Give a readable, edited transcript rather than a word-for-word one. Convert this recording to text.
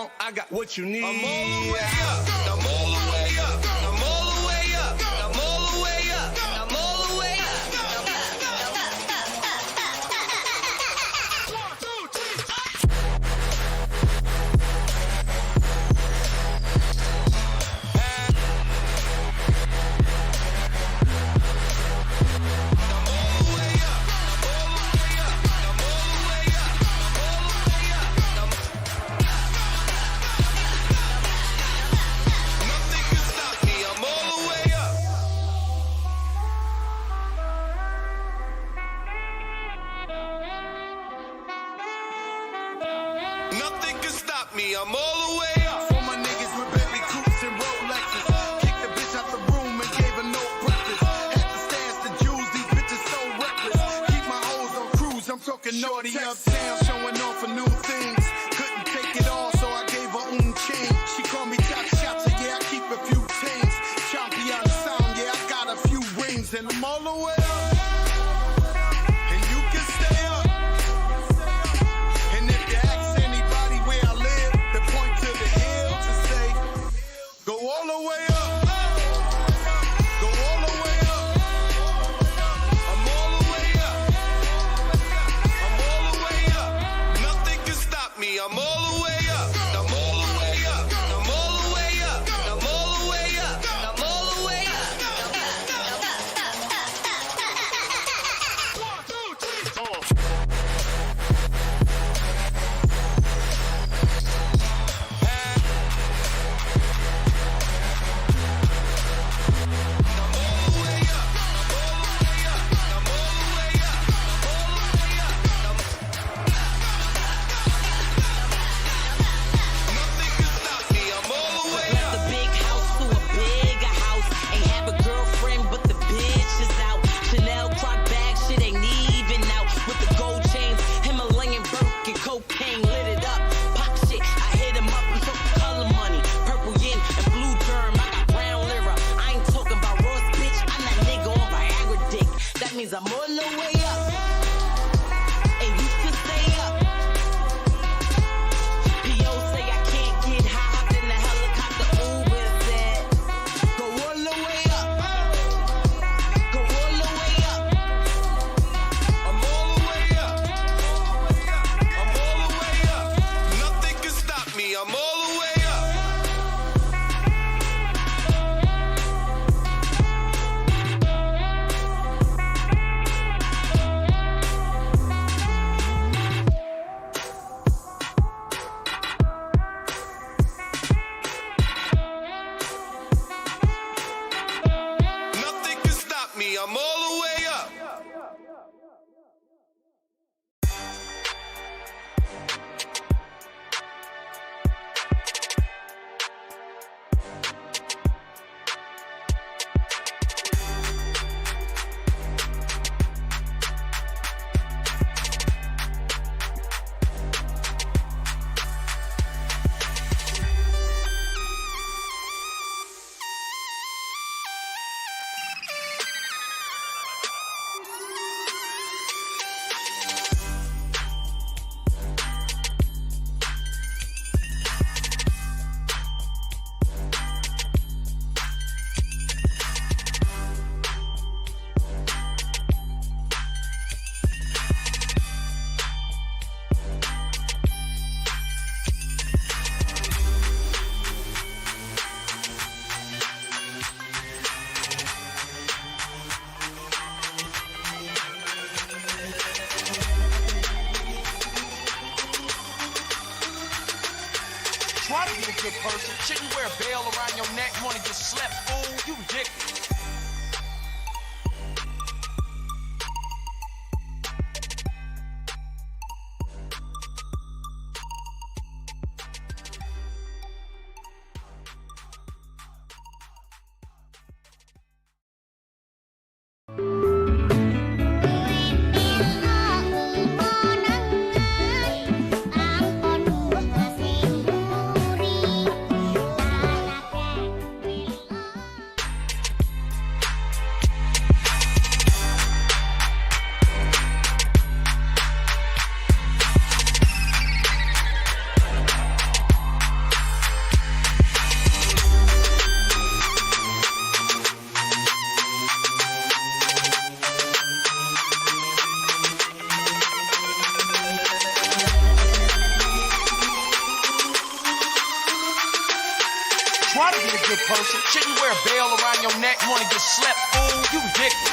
want, I got what you need. I'm all the way up. I'm all the way up. I'm all the way up. I'm all the way up. I'm all the way up. Nothing can stop me, I'm all the way up. For my niggas with Bentley coupes and Rolexes. Kicked the bitch out the room and gave her no breakfast. Had to stash the jewels, these bitches so reckless. Keep my hoes on cruise, I'm talking naughty uptown, showing off for new things. Couldn't take it all, so I gave her chain. She called me top shots, so yeah, I keep a few chains. Champion sound, yeah, I got a few rings, and I'm all the way up. And you can stay up. And if you ask anybody where I live, they point to the hills and say, go all the way up. Go all the way up. I'm all the way up. I'm all the way up. Nothing can stop me, I'm all the way up. I'm all the way up. I'm all the way up. I'm all the way up. I'm all the way up. Left a big house to a bigger house. Ain't have a girlfriend, but the bitch is out. Chanel clock bag, shit ain't even out. With the gold chains, Himalayan Birkin, cocaine lit it up. Pop shit, I hit him up and took color money. Purple yin and blue germ, I got brown lira. I ain't talking about Ross, bitch. I'm that nigga on Viagra dick. That means I'm all the way up. And you can stay up. P.O. say I can't get high, hopped in the helicopter, Uber said, go all the way up. Go all the way up. I'm all the way up. I'm all the way up. Nothing can stop me, I'm all the way up. Nothing can stop me, I'm all the way up. Try to be a good person. Shouldn't wear a veil around your neck. Wanna get slept, fool? You ridiculous. person. Shouldn't wear a bell around your neck, wanna get slept, fool. You ridiculous.